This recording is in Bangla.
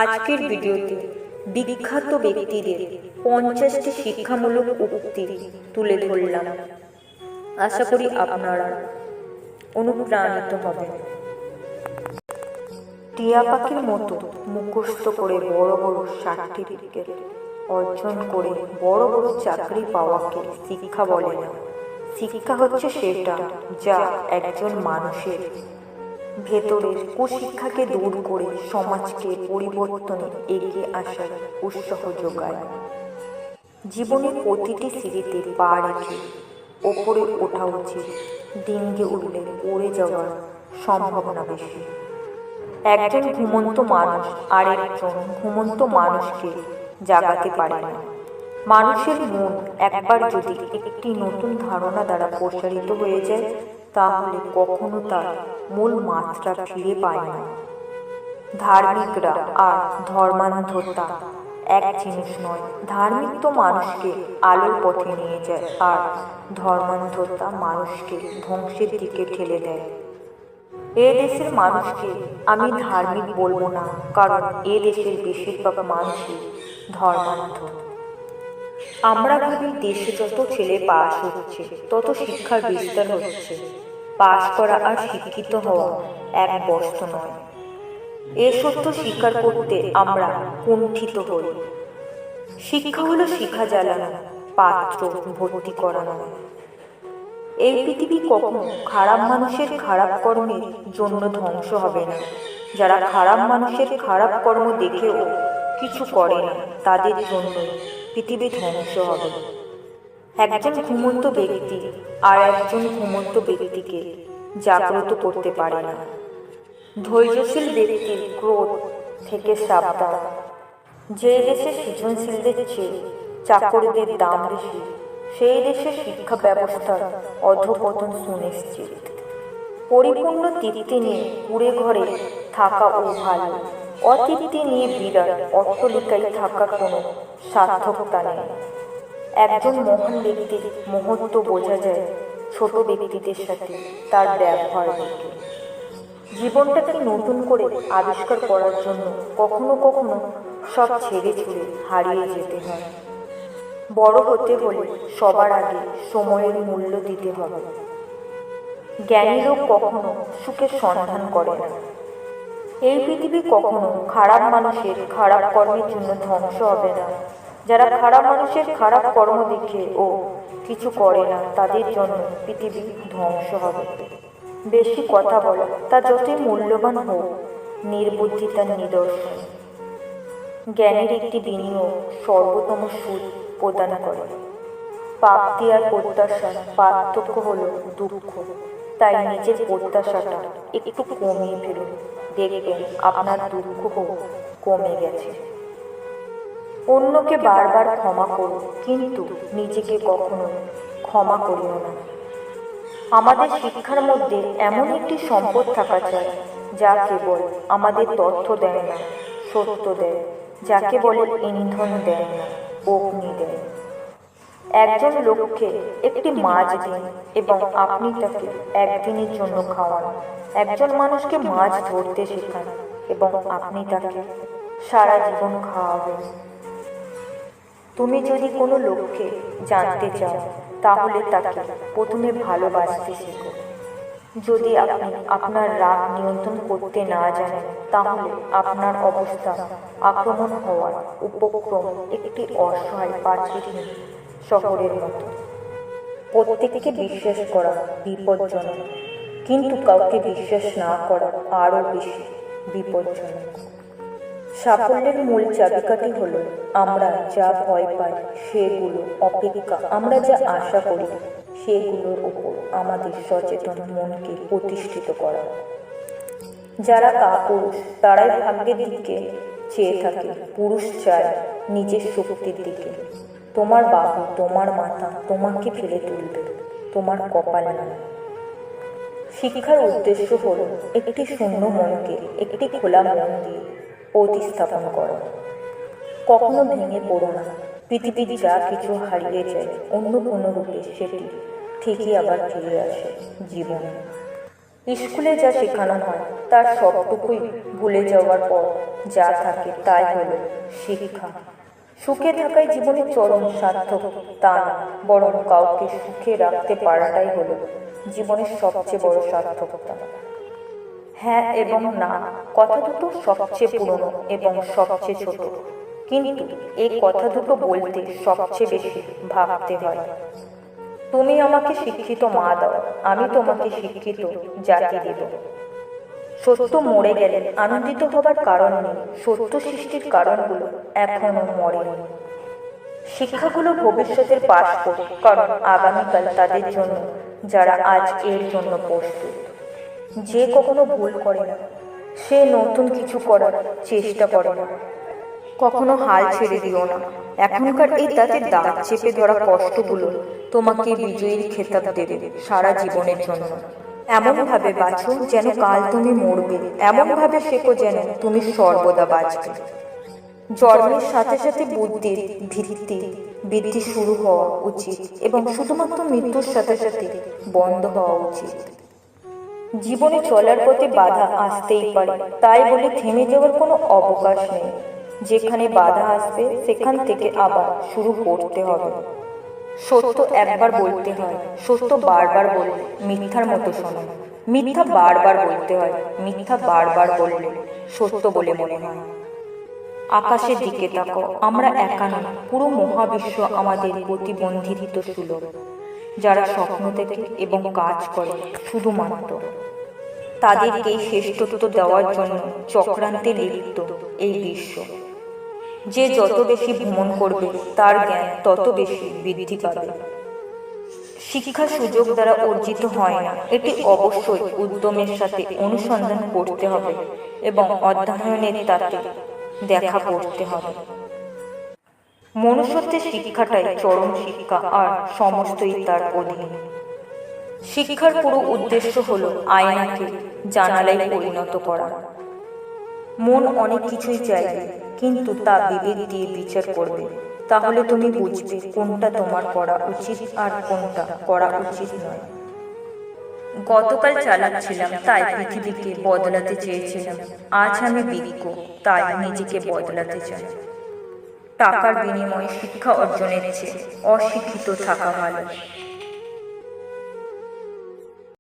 আজকের ভিডিওতে বিখ্যাত ব্যক্তিদের 50টি শিক্ষামূলক উক্তি তুলে ধরলাম। আশা করি আপনারা অনুপ্রাণিত হবেন। টিয়া পাখির মতো মুখস্থ করে বড় বড় সার্টিফিকেট অর্জন করে বড় বড় চাকরি পাওয়াকে শিক্ষা বলে না। শিক্ষা হচ্ছে সেটা যা একজন মানুষের ভেতরের কুশিক্ষাকে দূর করে সমাজকে পরিবর্তনে এগিয়ে আসার উৎসাহ যোগায়। জীবনের প্রতিটি সিঁড়িতে পা রেখে ওপরে ওঠা উচিত। ডিঙ্গে উঠলে পড়ে যাওয়ার সম্ভাবনা বেশি। একজন ঘুমন্ত মানুষ আরেকজন ঘুমন্ত মানুষকে জাগাতে পারে না। মানুষের মন একবার যদি একটি নতুন ধারণা দ্বারা প্রসারিত হয়ে যায়, তাহলে কখনো তার মূল মাত্রা ফিরে পায় না। ধার্মিকরা আর ধর্মান্ধতা এক জিনিস নয়। ধার্মিক তো মানুষকে আলোর পথে নিয়ে যায়, আর ধর্মান্ধতা মানুষকে ধ্বংসের দিকে ঠেলে দেয়। এ দেশের মানুষকে আমি ধার্মিক বলবো না, কারণ এ দেশের বেশিরভাগ মানুষই ধর্মান্ধ। আমরা ভাবি দেশে যত ছেলে পাস হচ্ছে তত শিক্ষার বিস্তার হচ্ছে। পাস করা আর শিক্ষিত হওয়া এক বস্তু নয়। এ সত্য স্বীকার করতে আমরা কুণ্ঠিত হই। শিক্ষা হলো শিখা জ্বালানো, পাত্র ভর্তি করানো। এই পৃথিবী কখনো খারাপ মানুষের খারাপ কর্মের জন্য ধ্বংস হবে না। যারা খারাপ মানুষের খারাপ কর্ম দেখেও কিছু করে না, তাদের জন্যই পৃথিবী ধ্বংস হবে। একজন ঘুমন্ত ব্যক্তি আর একজন ঘুমন্ত ব্যক্তিকে জাগ্রত করতে পারে না। ধৈর্যশীল ব্যক্তির ক্রোধ থেকে সাবধান। যে দেশে সৃজনশীলদের চেয়ে চাকরদের দাম বেশি, সেই দেশের শিক্ষা ব্যবস্থার অধঃপতন সুনিশ্চিত। পরিপূর্ণ তৃপ্তি নিয়ে কুড়ে ঘরে থাকাও ভালো, অতৃপ্তি নিয়ে বিরাট অট্টালিকায় থাকার কোনো সার্থকতা নেই। একজন মহান ব্যক্তির মহত্ব বোঝা যায় ছোট ব্যক্তিদের সাথে তার ব্যবহার দেখে। জীবনটাকে নতুন করে আবিষ্কার করার জন্য কখনো কখনো সব ছেড়ে ছুড়ে হারিয়ে যেতে হয়। বড় হতে হলে সবার আগে সময়ের মূল্য দিতে হবে। জ্ঞানী লোক কখনো সুখের সন্ধান করে না। এই পৃথিবী কখনো খারাপ মানুষের খারাপ কর্মের জন্য ধ্বংস হবে না। যারা খারাপ মানুষের খারাপ কর্ম দেখে ও কিছু করে না, তাদের জন্য পৃথিবী ধ্বংস হবে। বেশি কথা বলা তা যতই মূল্যবান হোক, নির্বুদ্ধি তার নিদর্শন। জ্ঞানের একটি বিনিয়োগ সর্বোত্তম সুদ প্রদান করে। প্রাপ্তি আর প্রত্যাশার পার্থক্য হলো দুঃখ। তাই নিজের প্রত্যাশাটা একটু কমিয়ে ফেলুন, দেখবেন আপনার দুঃখ কমে গেছে। অন্যকে বারবার ক্ষমা করুন, কিন্তু নিজেকে কখনো ক্ষমা করিও না। আমাদের শিক্ষার মধ্যে এমন একটি সম্পদ থাকা চাই যা কেবল আমাদের তথ্য দেয় না, সত্য দেয়। যাকে বলে ইন্ধন দেয় না, অগ্নি দেয়। একজন লোককে একটি মাছ দিন এবং আপনি তাকে একদিনের জন্য খাওয়ান। একজন মানুষকে মাছ ধরতে শেখান এবং আপনি তাকে সারা জীবন খাওয়াবেন। তুমি যদি কোনো লোককে জানতে চাও, তাহলে তাকে প্রথমে ভালোবাসতে শেখো। যদি আপনি আপনার রাগ নিয়ন্ত্রণ করতে না জানেন, তাহলে আপনার অবস্থা আক্রমণ হওয়ার উপক্রম একটি অসহায় প্রাচীন শহরের মতো। প্রত্যেককে বিশ্বাস করা বিপজ্জনক, কিন্তু কাউকে বিশ্বাস না করা আরও বেশি বিপজ্জনক। সাফল্যের মূল চাবিকাঠি হলো আমরা যা ভয় পাই সেগুলো অপেক্ষা আমরা যা আশা করি সেগুলোর উপর আমাদের সচেতন মনকে প্রতিষ্ঠিত করা। যারা কাপুরুষ তারাই ভাগ্যের দিকে চেয়ে থাকে, পুরুষ চায় নিজের শক্তির দিকে। তোমার বাহু, তোমার মাথা তোমাকে ফেলে তুলবে, তোমার কপাল না। শিক্ষার উদ্দেশ্য হলো একটি শূন্য মনকে একটি খোলা মন দিয়ে প্রতিস্থাপন করো। কখনো ভেঙে পড়ো না। পৃথিবীর যা কিছু হারিয়ে যায়, অন্য কোনো রূপে সেটি ঠিকই আবার ফিরে আসে জীবনে। স্কুলে যা শেখানো হয় তার সবটুকুই ভুলে যাওয়ার পর যা থাকে তাই হলো শিক্ষা। সুখে থাকাই জীবনের চরম সার্থক তা না, বরং কাউকে সুখে রাখতে পারাটাই হলো জীবনের সবচেয়ে বড় সার্থকতা। হ্যাঁ এবং না কথা দুটো সবচেয়ে পুরনো এবং সবচেয়ে ছোট, কিন্তু এই কথা দুটো বলতে সবচেয়ে বেশি ভাবতে হয়। তুমি আমাকে শিক্ষিত মা দাও, আমি তোমাকে শিক্ষিত জাতি দেব। সত্য মরে গেলে আনন্দিত হবার কারণ নেই, সত্য সৃষ্টির কারণগুলো এখনো মরেনি। শিক্ষাগুলো ভবিষ্যতের পাসপোর্ট, কারণ আগামীকাল তাদের জন্য যারা আজ এর জন্য প্রস্তুত। যে কখনো ভুল করে না সে নতুন কিছু করার চেষ্টা করে না। কখনো হাল ছেড়ে দিও না। এখনকার এই তাতে দাঁত চেপে ধরা কষ্টগুলো তোমাকে বিজয়ীর খেতাব দেবে সারা জীবনের জন্য। এমন ভাবে বাঁচো যেন কাল তুমি মরবে, এমন ভাবে শেখো যেন তুমি সর্বদা বাঁচবে। জন্মের সাথে সাথে বুদ্ধির ভিত্তি বৃদ্ধি শুরু হওয়া উচিত এবং শুধুমাত্র মৃত্যুর সাথে সাথে বন্ধ হওয়া উচিত। জীবনে চলার পথে বাধা আসতেই পারে, তাই বলে থেমে যাওয়ার কোনো অবকাশ নেই। যেখানে বাধা আসবে সেখান থেকে আবার শুরু করতে হবে। সত্য একবার বলতে হয়, সত্য বারবার বললে মিথ্যার মতো শোনায়। মিথ্যা বারবার বলতে হয়, মিথ্যা বারবার বললে সত্য বলে মনে হয়। আকাশের দিকে তাকো, আমরা একা নই, পুরো মহাবিশ্ব আমাদের প্রতিবন্ধিত সুলভ। যারা স্বপ্ন দেখে এবং কাজ করে শুধুমাত্র তাদেরকেই শ্রেষ্ঠত্ব দেওয়ার জন্য চক্রান্তে লিপ্ত এই বিশ্ব। যে যত বেশি ভ্রমণ করবে তার জ্ঞান তত বেশি বৃদ্ধি পাবে। শিক্ষা সুযোগ দ্বারা অর্জিত হয় না, এটি অবশ্যই উদ্যমের সাথে অনুসন্ধান করতে হবে এবং অধ্যয়নের তাতে দেখা করতে হবে। মনুষ্যত্বের শিক্ষাটাই চরম শিক্ষা আর সমস্তই তার অধীন। শিক্ষার পুরো উদ্দেশ্য হলো আয়নাকে জানালায় পরিণত করা। মন অনেক কিছুই চাইবে, কিন্তু তা বিবেক দিয়ে বিচার করবে। তাহলে তুমি বুঝবে কোনটা তোমার করা উচিত আর কোনটা করা উচিত নয়। গতকাল চালাচ্ছিলাম তাই পৃথিবীকে বদলাতে চেয়েছিলাম, আজ আমি বিজ্ঞ তাই নিজেকে বদলাতে চাই। টাকার বিনিময়ে শিক্ষা অর্জনের চেয়ে অশিক্ষিত থাকা ভালো।